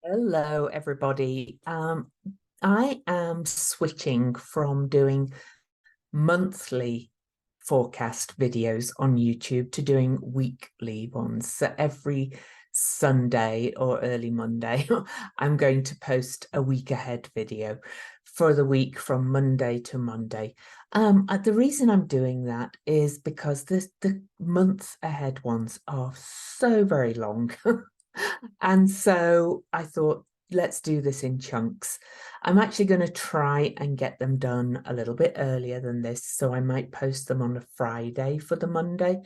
Hello, everybody. I am switching from doing monthly forecast videos on YouTube to doing weekly ones. So every Sunday or early Monday, I'm going to post a week ahead video for the week from Monday to Monday. The reason I'm doing that is because the month ahead ones are so very long. And so I thought, let's do this in chunks. I'm actually going to try and get them done a little bit earlier than this. So I might post them on a Friday for the Monday,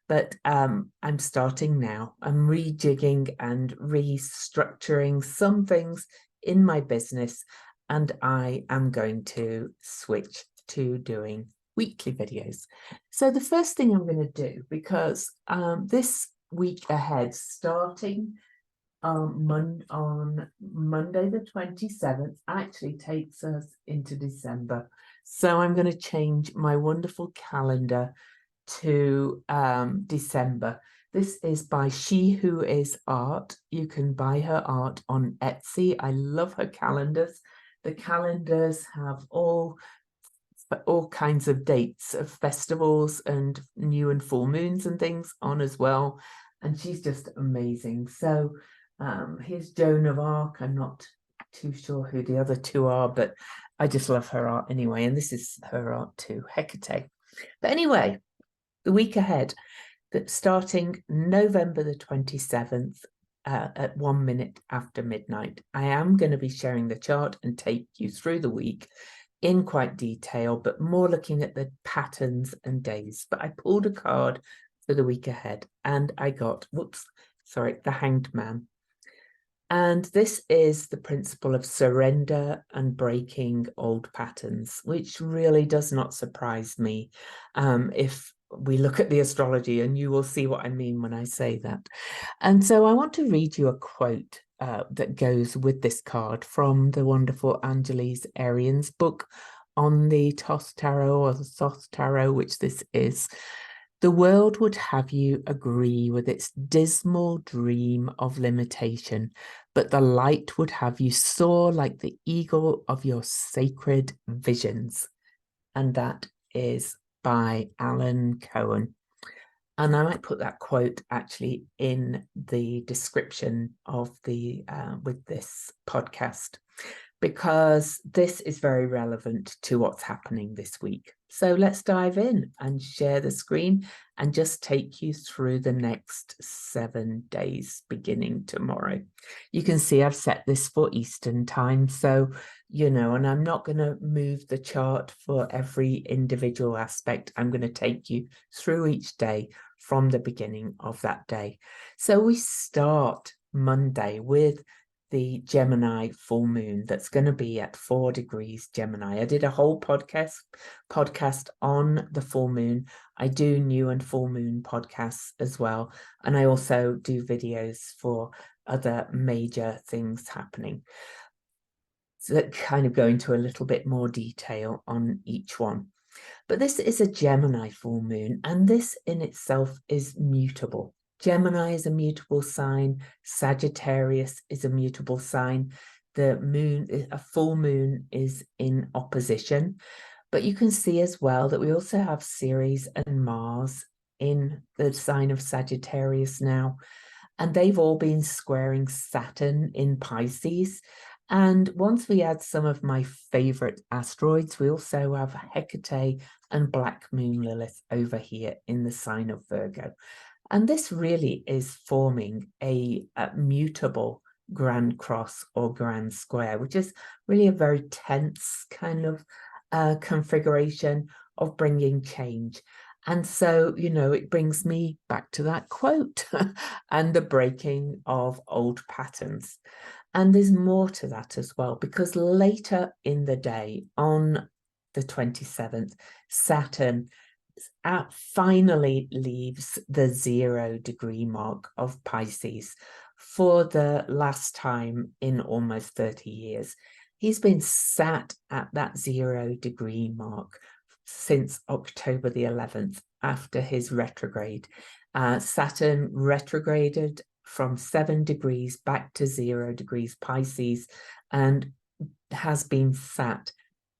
but I'm starting now. I'm rejigging and restructuring some things in my business, and I am going to switch to doing weekly videos. So the first thing I'm going to do, because this week ahead, starting on Monday the 27th, actually takes us into December. So I'm going to change my wonderful calendar to December. This is by She Who Is Art. You can buy her art on Etsy. I love her calendars. The calendars have all kinds of dates of festivals and new and full moons and things on as well. And she's just amazing. So here's Joan of Arc. I'm not too sure who the other two are, but I just love her art anyway. And this is her art too, Hecate. But anyway, the week ahead, that starting November the 27th, at 1 minute after midnight, I am going to be sharing the chart and take you through the week in quite detail, but more looking at the patterns and days. But I pulled a card for the week ahead and I got, the Hanged Man. And this is the principle of surrender and breaking old patterns, which really does not surprise me if we look at the astrology, and you will see what I mean when I say that. And so I want to read you a quote that goes with this card from the wonderful Angeles Arrien's book on the Thoth Tarot, or the Thoth Tarot, which this is. The world would have you agree with its dismal dream of limitation, but the light would have you soar like the eagle of your sacred visions. And that is by Alan Cohen. And I might put that quote actually in the description of the with this podcast, because this is very relevant to what's happening this week. So let's dive in and share the screen and just take you through the next 7 days beginning tomorrow. You can see I've set this for Eastern time, so and I'm not going to move the chart for every individual aspect. I'm going to take you through each day from the beginning of that day. So we start Monday with the Gemini full moon that's going to be at 4 degrees Gemini. I did a whole podcast on the full moon. I do new and full moon podcasts as well. And I also do videos for other major things happening. So that kind of go into a little bit more detail on each one. But this is a Gemini full moon, and this in itself is mutable. Gemini is a mutable sign. Sagittarius is a mutable sign. The moon, a full moon, is in opposition. But you can see as well that we also have Ceres and Mars in the sign of Sagittarius now. And they've all been squaring Saturn in Pisces. And once we add some of my favorite asteroids, we also have Hecate and Black Moon Lilith over here in the sign of Virgo. And this really is forming a mutable grand cross or grand square, which is really a very tense kind of configuration of bringing change. And so, it brings me back to that quote and the breaking of old patterns. And there's more to that as well, because later in the day, on the 27th, Saturn finally leaves the 0 degree mark of Pisces for the last time in almost 30 years. He's been sat at that 0 degree mark since October the 11th after his retrograde. Saturn retrograded from 7 degrees back to 0 degrees Pisces, and has been sat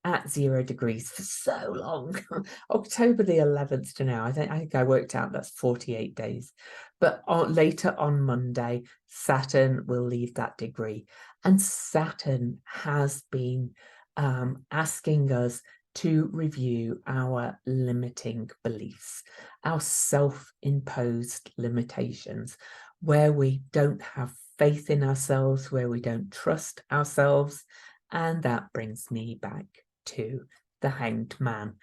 at 0 degrees for so long. October the 11th to now, I think I worked out that's 48 days. But later on Monday, Saturn will leave that degree. And Saturn has been asking us to review our limiting beliefs, our self-imposed limitations, where we don't have faith in ourselves, where we don't trust ourselves. And that brings me back to the Hanged Man.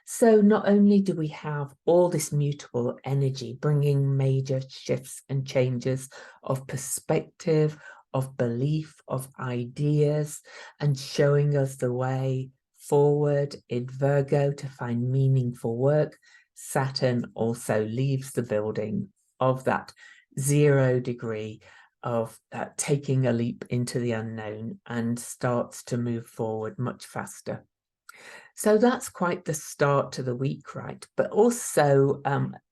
So not only do we have all this mutable energy bringing major shifts and changes of perspective, of belief, of ideas, and showing us the way forward in Virgo to find meaningful work, Saturn also leaves the building of that 0 degree of taking a leap into the unknown and starts to move forward much faster. So that's quite the start to the week, right? But also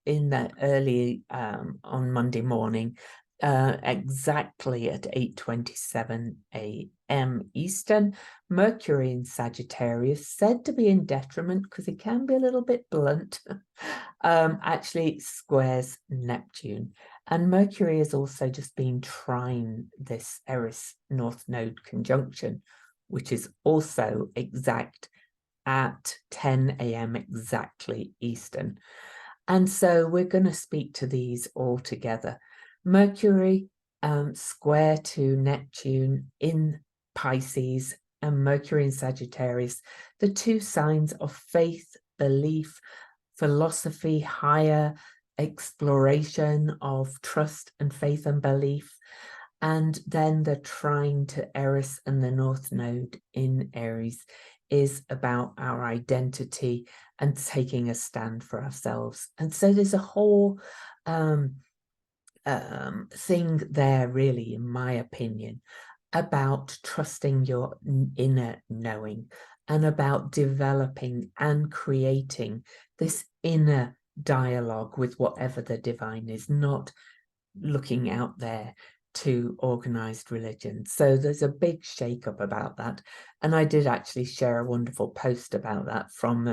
in the early on Monday morning, exactly at 8:27 a.m. Eastern, Mercury in Sagittarius, said to be in detriment because it can be a little bit blunt, actually squares Neptune. And Mercury has also just been trine this Eris North Node conjunction, which is also exact at 10 a.m. exactly Eastern. And so we're going to speak to these all together. Mercury square to Neptune in Pisces and Mercury in Sagittarius, the two signs of faith, belief, philosophy, higher exploration of trust and faith and belief. And then the trine to Eris and the North Node in Aries is about our identity and taking a stand for ourselves. And so there's a whole thing there, really, in my opinion, about trusting your inner knowing and about developing and creating this inner dialogue with whatever the divine is, not looking out there to organized religion. So there's a big shake-up about that. And I did actually share a wonderful post about that from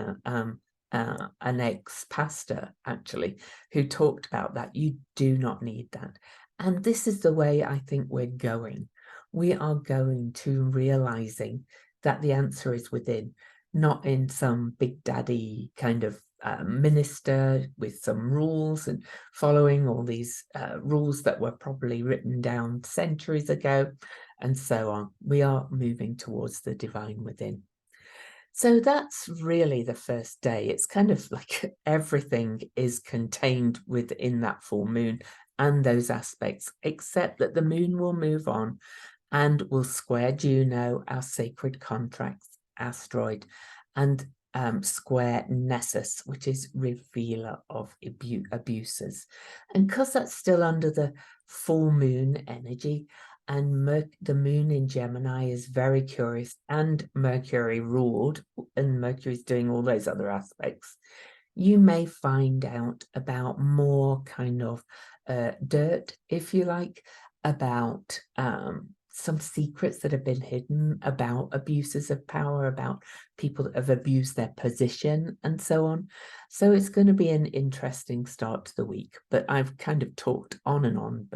an ex-pastor, actually, who talked about that. You do not need that. And this is the way I think we're going. We are going to realizing that the answer is within, not in some big daddy kind of minister with some rules and following all these rules that were probably written down centuries ago and so on. We are moving towards the divine within. So that's really the first day. It's kind of like everything is contained within that full moon and those aspects, except that the moon will move on and will square Juno, our sacred contracts asteroid, and square Nessus, which is revealer of abuses. And because that's still under the full moon energy, and the moon in Gemini is very curious and Mercury ruled, and Mercury's doing all those other aspects, you may find out about more kind of dirt, if you like, about some secrets that have been hidden, about abuses of power, about people that have abused their position and so on. So it's going to be an interesting start to the week, but I've kind of talked on and on,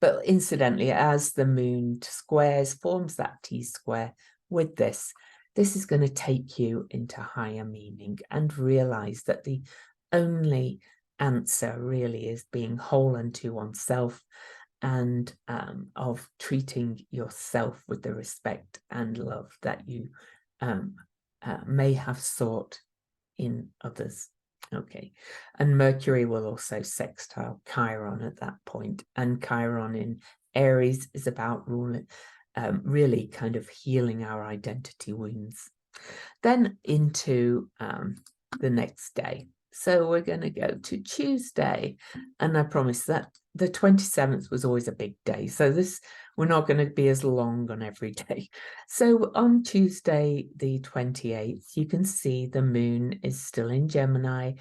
but incidentally, as the moon squares, forms that T-square with this is going to take you into higher meaning and realize that the only answer really is being whole unto oneself, and of treating yourself with the respect and love that you may have sought in others. Okay, and Mercury will also sextile Chiron at that point, and Chiron in Aries is about ruling, really kind of healing our identity wounds. Then into the next day. So we're going to go to Tuesday, and I promise that the 27th was always a big day. So we're not going to be as long on every day. So on Tuesday, the 28th, you can see the moon is still in Gemini,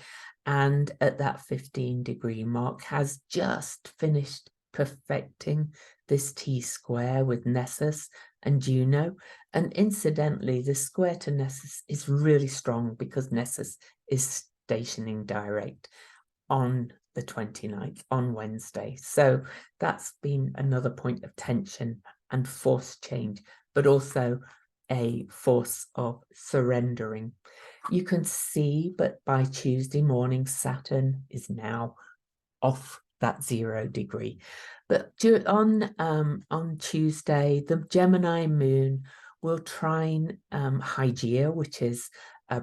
and at that 15-degree mark has just finished perfecting this T-square with Nessus and Juno. And incidentally, the square to Nessus is really strong because Nessus is stationing direct on the 29th, on Wednesday. So that's been another point of tension and forced change, but also a force of surrendering. You can see, but by Tuesday morning, Saturn is now off that 0 degree. But on Tuesday, the Gemini moon will trine Hygeia, which is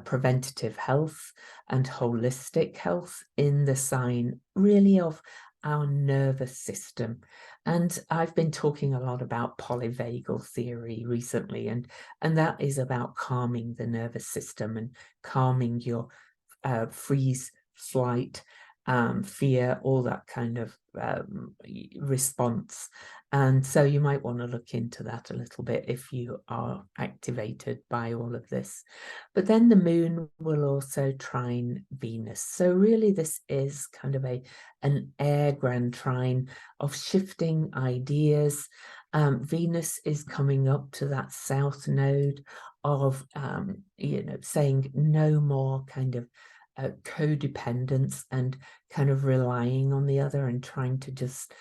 preventative health and holistic health in the sign really of our nervous system. And I've been talking a lot about polyvagal theory recently, and that is about calming the nervous system and calming your freeze, flight, fear, all that kind of response. And so you might want to look into that a little bit if you are activated by all of this. But then the moon will also trine Venus. So really this is kind of an air grand trine of shifting ideas. Venus is coming up to that south node of, saying no more kind of codependence and kind of relying on the other and trying to just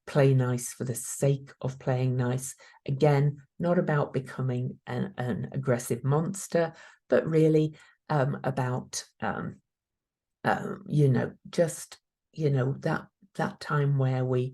play nice for the sake of playing nice. Again, not about becoming an aggressive monster, but really about just that time where we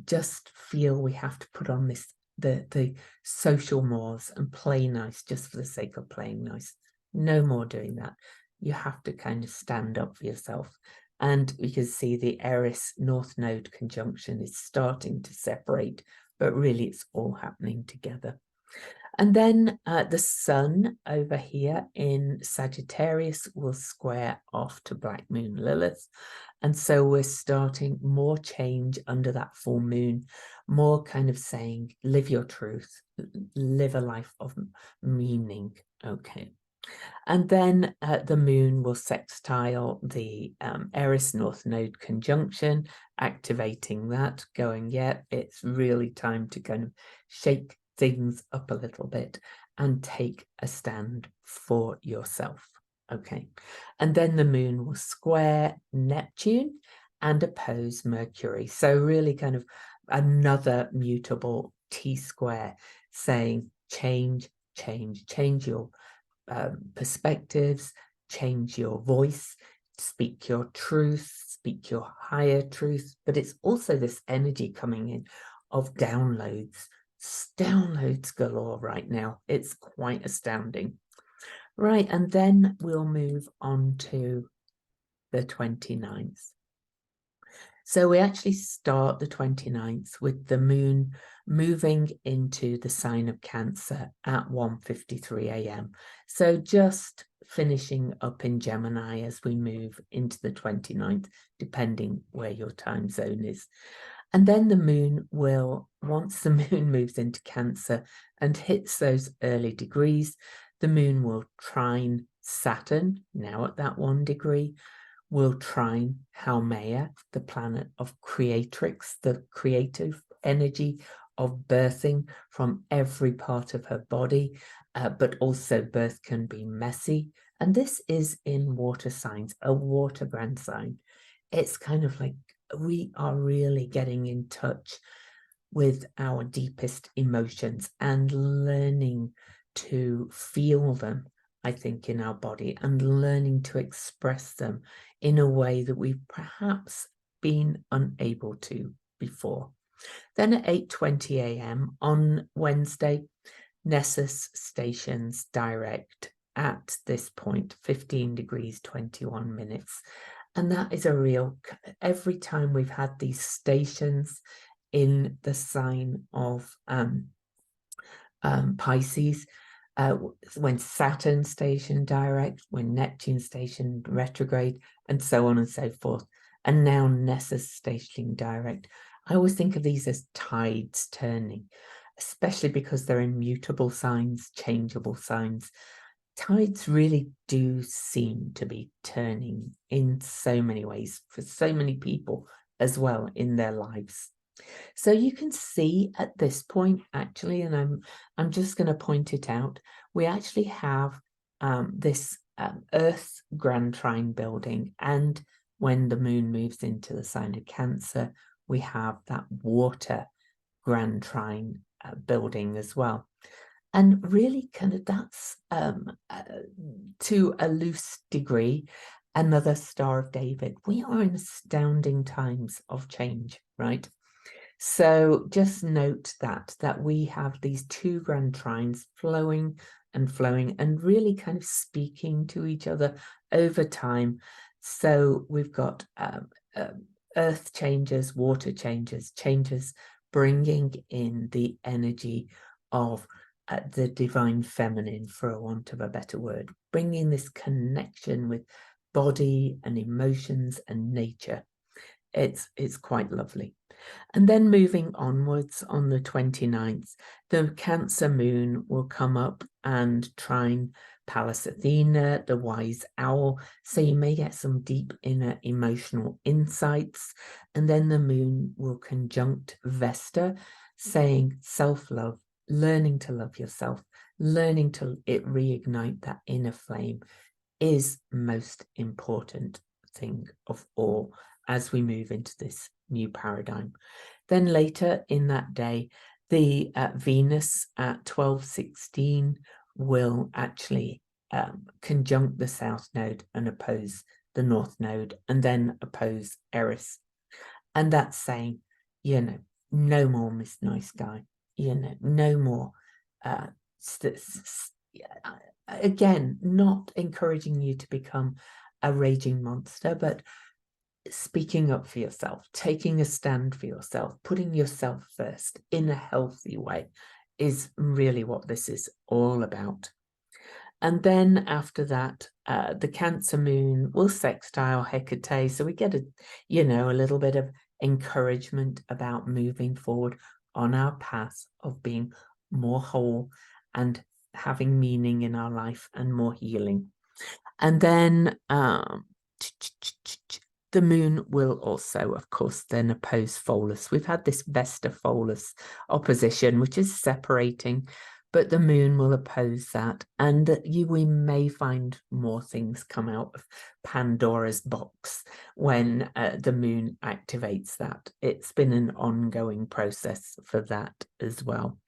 just feel we have to put on the social mores and play nice just for the sake of playing nice. No more doing that. You have to kind of stand up for yourself. And we can see the Eris North Node conjunction is starting to separate, but really it's all happening together. And then the Sun over here in Sagittarius will square off to Black Moon Lilith. And so we're starting more change under that full moon, more kind of saying, live your truth, live a life of meaning. Okay. And then the moon will sextile the Eris North Node conjunction, activating that, going, yeah, it's really time to kind of shake things up a little bit and take a stand for yourself. Okay. And then the moon will square Neptune and oppose Mercury. So really kind of another mutable T-square saying change your perspectives, change your voice, speak your truth, speak your higher truth. But it's also this energy coming in of downloads galore right now. It's quite astounding. Right, and then we'll move on to the 29th. So we actually start the 29th with the moon moving into the sign of Cancer at 1:53 a.m. So just finishing up in Gemini as we move into the 29th, depending where your time zone is. And then the moon will, once the moon moves into Cancer and hits those early degrees, the moon will trine Saturn, now at that 1 degree, will trine Haumea, the planet of creatrix, the creative energy of birthing from every part of her body, but also birth can be messy. And this is in water signs, a water grand sign. It's kind of like we are really getting in touch with our deepest emotions and learning to feel them, I think, in our body, and learning to express them in a way that we've perhaps been unable to before. Then at 8:20 a.m. on Wednesday, Nessus stations direct at this point, 15 degrees, 21 minutes. And that is a real, every time we've had these stations in the sign of Pisces, when Saturn stationed direct, when Neptune stationed retrograde, and so on and so forth, and now Nessus stationing direct. I always think of these as tides turning, especially because they're immutable signs, changeable signs. Tides really do seem to be turning in so many ways for so many people as well in their lives. So you can see at this point, actually, and I'm just going to point it out, we actually have this Earth Grand Trine building, and when the moon moves into the sign of Cancer, we have that water Grand Trine building as well. And really kind of that's to a loose degree another Star of David. We are in astounding times of change, right? So just note that we have these two grand trines flowing and really kind of speaking to each other over time. So we've got earth changes, water changes, bringing in the energy of the divine feminine, for a want of a better word, bringing this connection with body and emotions and nature. It's quite lovely. And then moving onwards on the 29th, the Cancer moon will come up and trine Pallas Athena, the wise owl. So you may get some deep inner emotional insights. And then the moon will conjunct Vesta, saying self-love, learning to love yourself, learning to reignite that inner flame is most important thing of all as we move into this new paradigm. Then later in that day, the Venus at 12:16 will actually conjunct the South Node and oppose the North Node, and then oppose Eris. And that's saying, you know, no more Miss Nice Guy, you know, no more. Again, not encouraging you to become a raging monster, but speaking up for yourself, taking a stand for yourself, putting yourself first in a healthy way is really what this is all about. And then after that, the Cancer moon will sextile Hecate. So we get a little bit of encouragement about moving forward on our path of being more whole and having meaning in our life and more healing. And then the moon will also, of course, then oppose Pholus. We've had this Vesta-Pholus opposition, which is separating, but the moon will oppose that. And we may find more things come out of Pandora's box when the moon activates that. It's been an ongoing process for that as well.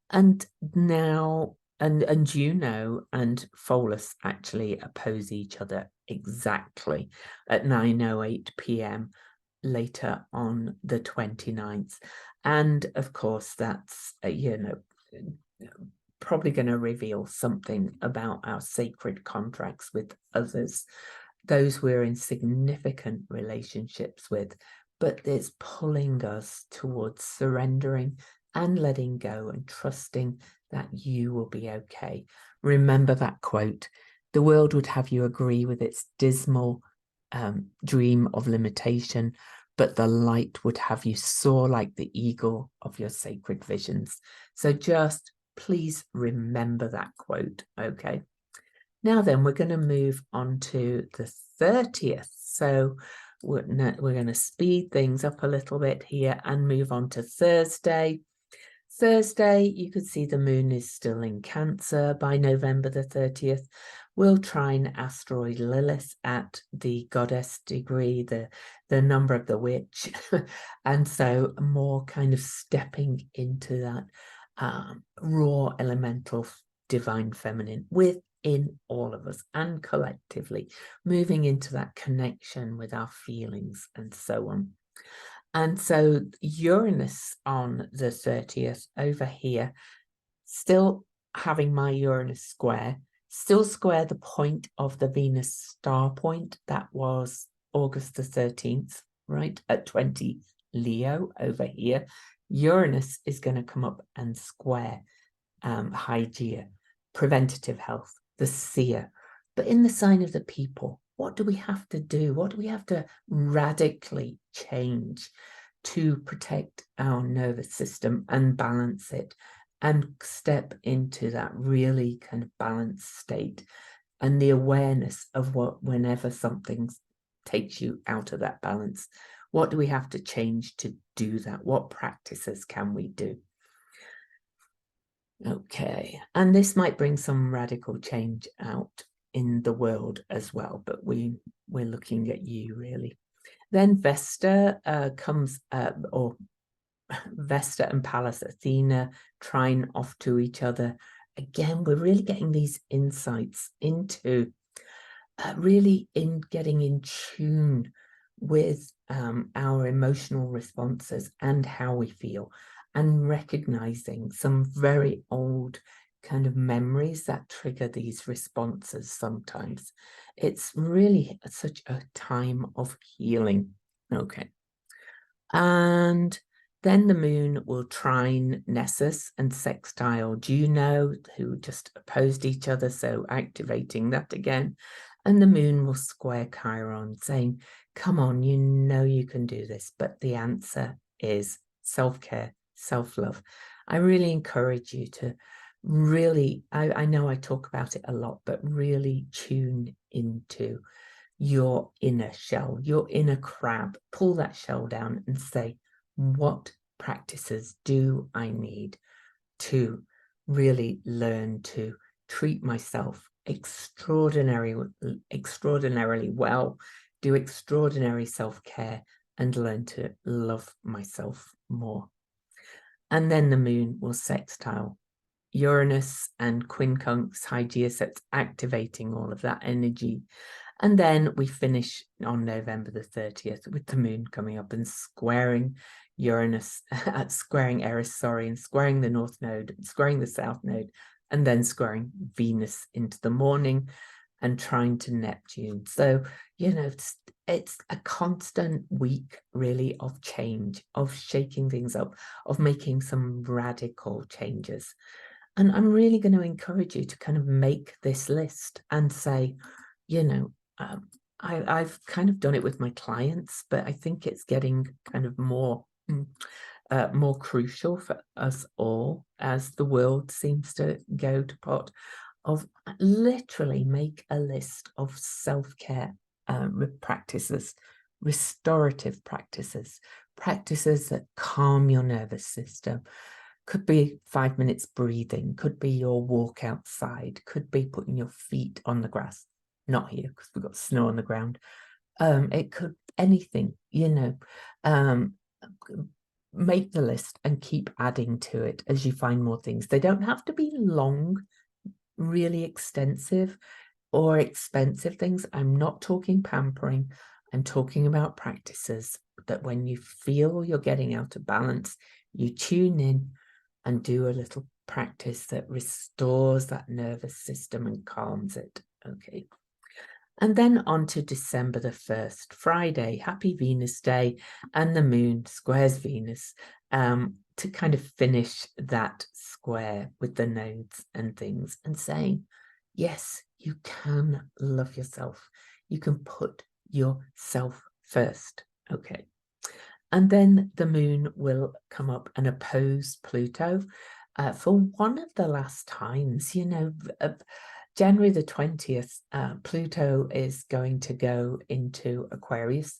And now, and Juno and Pholus actually oppose each other exactly at 9:08 p.m. later on the 29th. And of course, that's, probably going to reveal something about our sacred contracts with others, those we're in significant relationships with, but it's pulling us towards surrendering and letting go and trusting that you will be okay. Remember that quote: the world would have you agree with its dismal dream of limitation, but the light would have you soar like the eagle of your sacred visions. So just please remember that quote, okay? Now then, we're going to move on to the 30th. So we're going to speed things up a little bit here and move on to Thursday. Thursday, you can see the moon is still in Cancer by November the 30th. We'll trine asteroid Lilith at the goddess degree, the number of the witch. And so more kind of stepping into that raw elemental divine feminine within all of us and collectively, moving into that connection with our feelings and so on. And so Uranus on the 30th over here, still having my Uranus square, still square the point of the Venus star point. That was August the 13th, right, at 20 Leo over here. Uranus is going to come up and square Hygeia, preventative health, the seer. But in the sign of the people, what do we have to do? What do we have to radically change to protect our nervous system and balance it and step into that really kind of balanced state and the awareness of what, whenever something takes you out of that balance, What do we have to change to do that? What practices can we do? Okay, and this might bring some radical change out in the world as well, but we're looking at you really. Then Vesta comes, or Vesta and Pallas Athena trine off to each other. Again, we're really getting these insights into really in getting in tune with our emotional responses and how we feel, and recognizing some very old kind of memories that trigger these responses sometimes. It's really such a time of healing. Okay. And then the moon will trine Nessus and sextile Juno, who just opposed each other, so activating that again. And the moon will square Chiron, saying, come on, you know you can do this. But the answer is self-care, self-love. I really encourage you to really, I know I talk about it a lot, but really tune into your inner shell, your inner crab. Pull that shell down and say, what practices do I need to really learn to treat myself extraordinarily well, do extraordinary self-care, and learn to love myself more. And then the moon will sextile Uranus and quincunx Hygeia, activating all of that energy. And then we finish on November the 30th with the moon coming up and squaring Uranus, squaring Eris, and squaring the North Node, squaring the South Node, and then squaring Venus into the morning and trine to Neptune. So, you know, it's a constant week really of change, of shaking things up, of making some radical changes. And I'm really going to encourage you to kind of make this list and say, you know, I've kind of done it with my clients, but I think it's getting kind of more crucial for us all as the world seems to go to pot, of literally make a list of self-care practices, restorative practices, practices that calm your nervous system. Could be 5 minutes breathing, could be your walk outside, could be putting your feet on the grass. Not here because we've got snow on the ground. It could anything, you know. Make the list and keep adding to it as you find more things. They don't have to be long, really extensive or expensive things. I'm not talking pampering. I'm talking about practices that when you feel you're getting out of balance, you tune in and do a little practice that restores that nervous system and calms it. Okay. And then on to December the 1st, Friday, happy Venus Day, and the moon squares Venus to kind of finish that square with the nodes and things, and saying, yes, you can love yourself. You can put yourself first. Okay. And then the moon will come up and oppose Pluto for one of the last times, you know. January the 20th, Pluto is going to go into Aquarius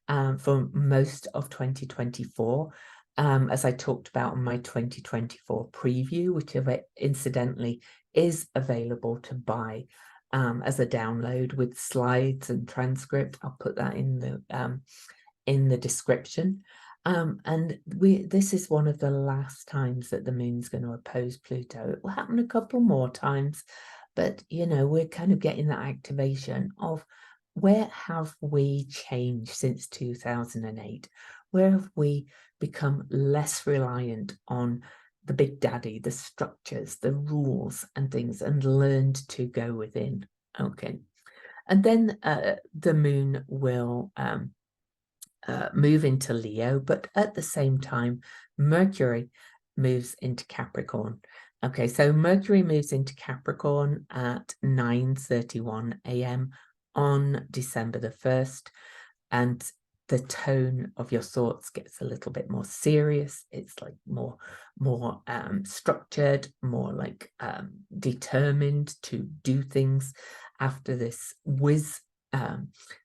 for most of 2024, as I talked about in my 2024 preview, which incidentally is available to buy as a download with slides and transcript. I'll put that in the description. And this is one of the last times that the moon's going to oppose Pluto. It will happen a couple more times. But, you know, we're kind of getting that activation of where have we changed since 2008? Where have we become less reliant on the big daddy, the structures, the rules and things, and learned to go within? Okay. And then the moon will move into Leo, but at the same time, Mercury moves into Capricorn. Okay, so Mercury moves into Capricorn at 9:31 a.m. on December the 1st, and the tone of your thoughts gets a little bit more serious. It's like more structured, more like determined to do things after this whiz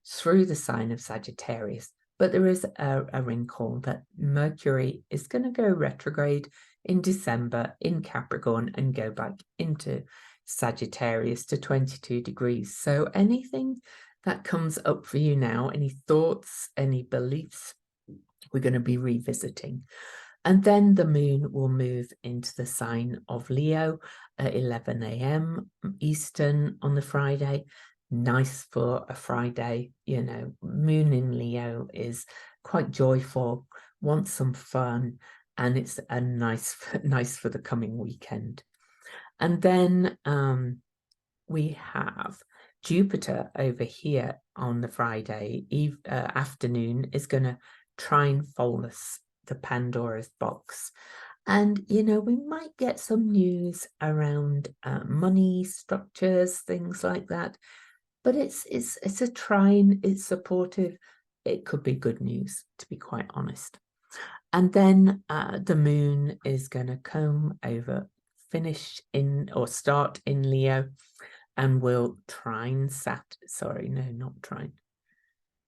through the sign of Sagittarius, But there is a wrinkle that Mercury is going to go retrograde in December in Capricorn and go back into Sagittarius to 22 degrees. So anything that comes up for you now, any thoughts, any beliefs, we're going to be revisiting. And then the moon will move into the sign of Leo at 11 a.m. Eastern on the Friday. Nice for a Friday, you know, moon in Leo is quite joyful, wants some fun, and it's a nice for the coming weekend. And then we have Jupiter over here on the Friday afternoon is going to trine Pholus, the Pandora's box. And, you know, we might get some news around money structures, things like that. But it's a trine, it's supportive. It could be good news, to be quite honest. And then the moon is going to come over, finish in or start in Leo, and will trine sorry, no, not trine.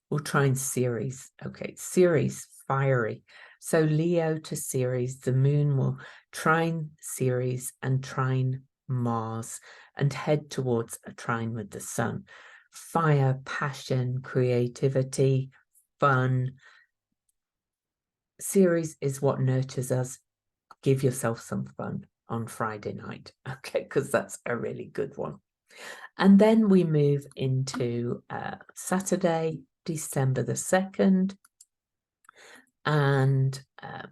We'll trine Ceres. Okay, Ceres, fiery. So Leo to Ceres, the moon will trine Ceres and trine Mars and head towards a trine with the sun. Fire, passion, creativity, fun. Ceres is what nurtures us. Give yourself some fun on Friday night, okay, because that's a really good one. And then we move into Saturday, December the 2nd. And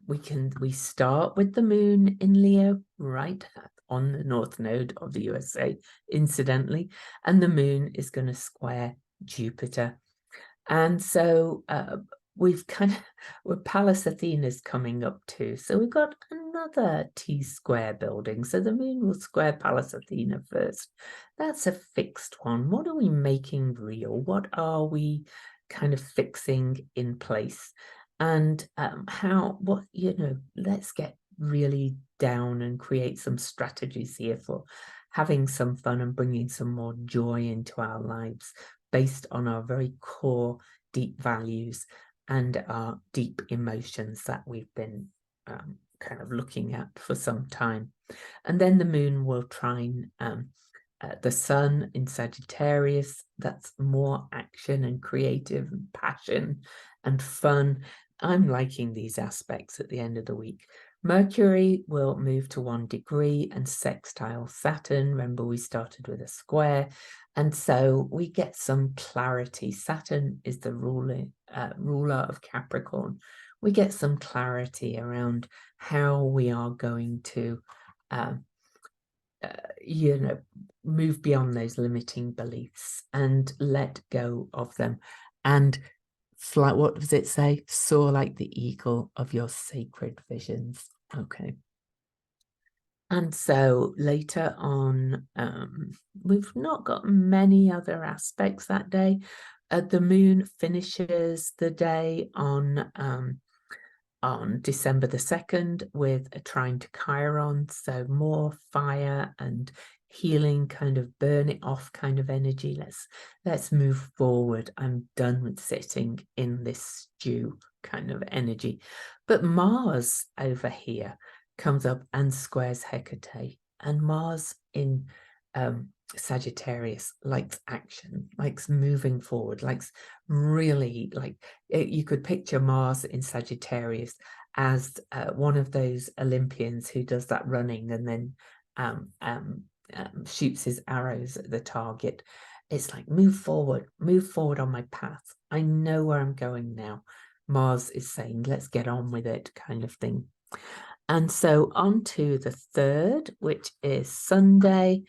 we start with the moon in Leo, right on the north node of the USA, incidentally. And the moon is going to square Jupiter. And so we're Pallas Athena's coming up too. So we've got another T-square building. So the moon will square Pallas Athena first. That's a fixed one. What are we making real? What are we kind of fixing in place? And let's get really down and create some strategies here for having some fun and bringing some more joy into our lives based on our very core deep values and our deep emotions that we've been kind of looking at for some time. And then the moon will trine the sun in Sagittarius. That's more action and creative and passion and fun. I'm liking these aspects at the end of the week. Mercury will move to 1 degree and sextile Saturn. Remember, we started with a square. And so we get some clarity. Saturn is the ruler of Capricorn. We get some clarity around how we are going to, move beyond those limiting beliefs and let go of them. And fly, what does it say? Soar like the eagle of your sacred visions. Okay. And so later on, we've not got many other aspects that day. The moon finishes the day on December the 2nd with a trine to Chiron. So more fire and healing, kind of burn it off kind of energy. Let's move forward. I'm done with sitting in this stew kind of energy. But Mars over here comes up and squares Hecate, and Mars in Sagittarius likes action, likes moving forward, likes really you could picture Mars in Sagittarius as one of those Olympians who does that running and then shoots his arrows at the target. It's like, move forward on my path. I know where I'm going now. Mars is saying, let's get on with it, kind of thing. And so on to the 3rd, which is Sunday,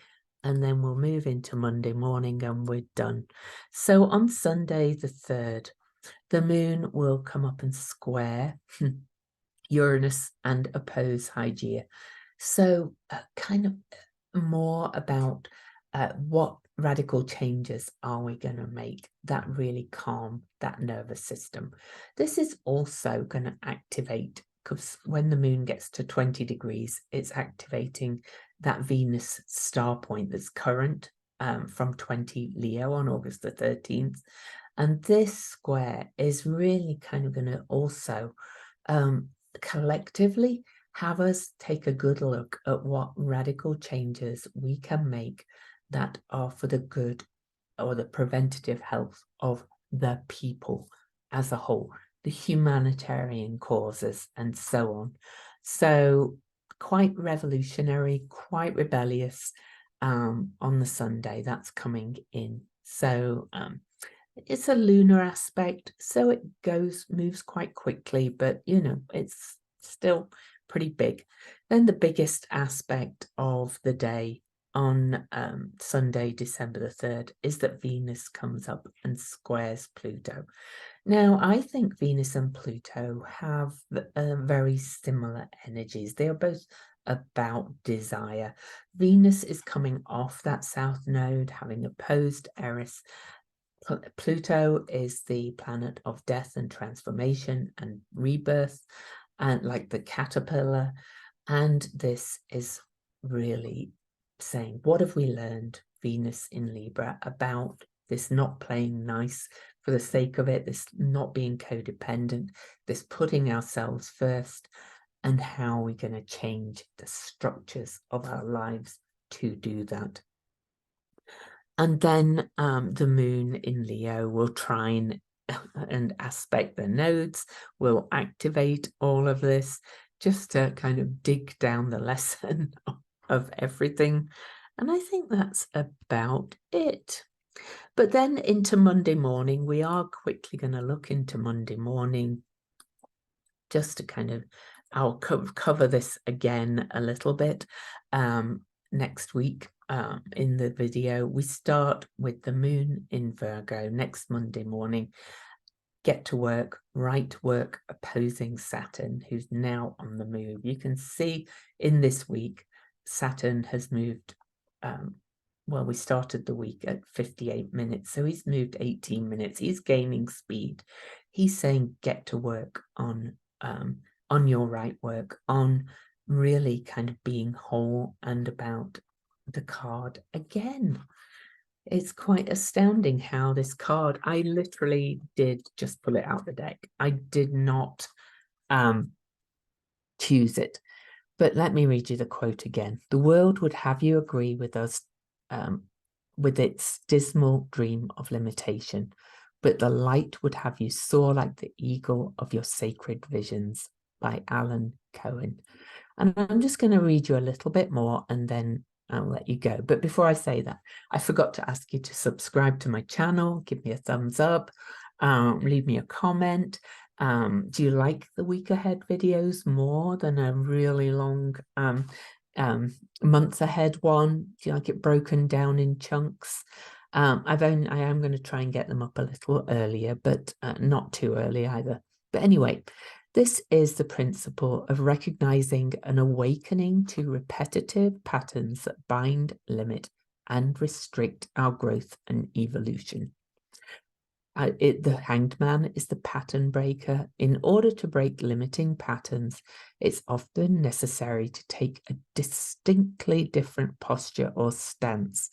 and then we'll move into Monday morning and we're done. So on Sunday the 3rd, the moon will come up and square Uranus and oppose Hygeia. So kind of more about what radical changes are we going to make that really calm that nervous system. This is also going to activate, because when the moon gets to 20 degrees, it's activating that Venus star point that's current from 20 Leo on August the 13th. And this square is really kind of going to also collectively have us take a good look at what radical changes we can make that are for the good or the preventative health of the people as a whole, the humanitarian causes and so on. So quite revolutionary, quite rebellious on the Sunday that's coming in. So it's a lunar aspect, so it moves quite quickly, but you know, it's still pretty big. Then the biggest aspect of the day on Sunday, December the 3rd, is that Venus comes up and squares Pluto. Now, I think Venus and Pluto have very similar energies. They are both about desire. Venus is coming off that south node, having opposed Eris. Pluto is the planet of death and transformation and rebirth, and like the caterpillar. And this is really saying, what have we learned, Venus in Libra, about this not playing nice for the sake of it, this not being codependent, this putting ourselves first, and how we're going to change the structures of our lives to do that. And then the moon in Leo will try and aspect the nodes, will activate all of this just to kind of dig down the lesson of everything. And I think that's about it. But then into Monday morning, we are quickly going to look into Monday morning just to kind of, I'll cover this again a little bit next week. In the video, we start with the moon in Virgo next Monday morning. Get to work, right work, opposing Saturn, who's now on the move. You can see in this week, Saturn has moved, well, we started the week at 58 minutes, so he's moved 18 minutes. He's gaining speed. He's saying get to work on your right work, on really kind of being whole and about the card again. It's quite astounding how this card, I literally did just pull it out the deck. I did not choose it. But let me read you the quote again. The world would have you agree with us with its dismal dream of limitation, but the light would have you soar like the eagle of your sacred visions, by Cohen. And I'm just going to read you a little bit more and then I'll let you go. But before I say that, I forgot to ask you to subscribe to my channel, give me a thumbs up, leave me a comment. Do you like the week ahead videos more than a really long months ahead one? Do you like it broken down in chunks? I am going to try and get them up a little earlier, but not too early either. But anyway, this is the principle of recognizing an awakening to repetitive patterns that bind, limit, and restrict our growth and evolution. The Hanged Man is the pattern breaker. In order to break limiting patterns, it's often necessary to take a distinctly different posture or stance,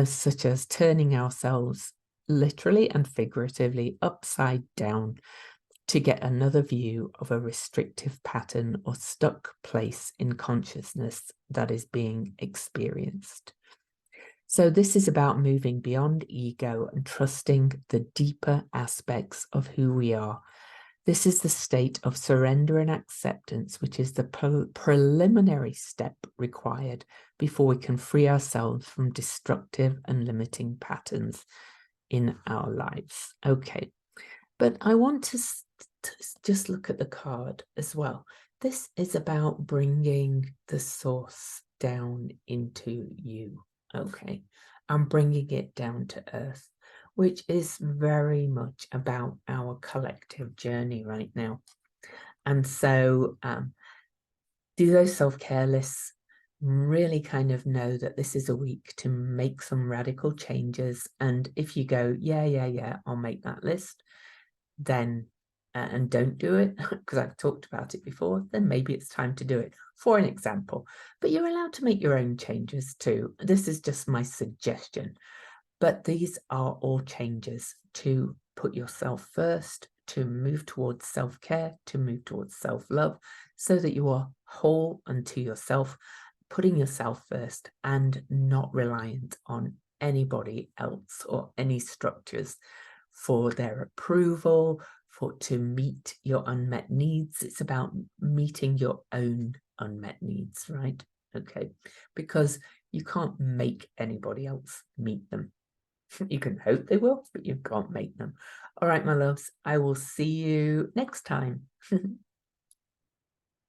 such as turning ourselves literally and figuratively upside down to get another view of a restrictive pattern or stuck place in consciousness that is being experienced. So this is about moving beyond ego and trusting the deeper aspects of who we are. This is the state of surrender and acceptance, which is the preliminary step required before we can free ourselves from destructive and limiting patterns in our lives. Okay, but I want to just look at the card as well. This is about bringing the source down into you. Okay, I'm bringing it down to earth, which is very much about our collective journey right now. And so do those self-care lists, really kind of know that this is a week to make some radical changes. And if you go, yeah, I'll make that list, then and don't do it because I've talked about it before, then maybe it's time to do it, for an example. But you're allowed to make your own changes too. This is just my suggestion. But these are all changes to put yourself first, to move towards self-care, to move towards self-love, so that you are whole unto yourself, putting yourself first and not reliant on anybody else or any structures for their approval, to meet your unmet needs. It's about meeting your own unmet needs, right? Okay, because you can't make anybody else meet them. You can hope they will, but you can't make them. All right, my loves, I will see you next time.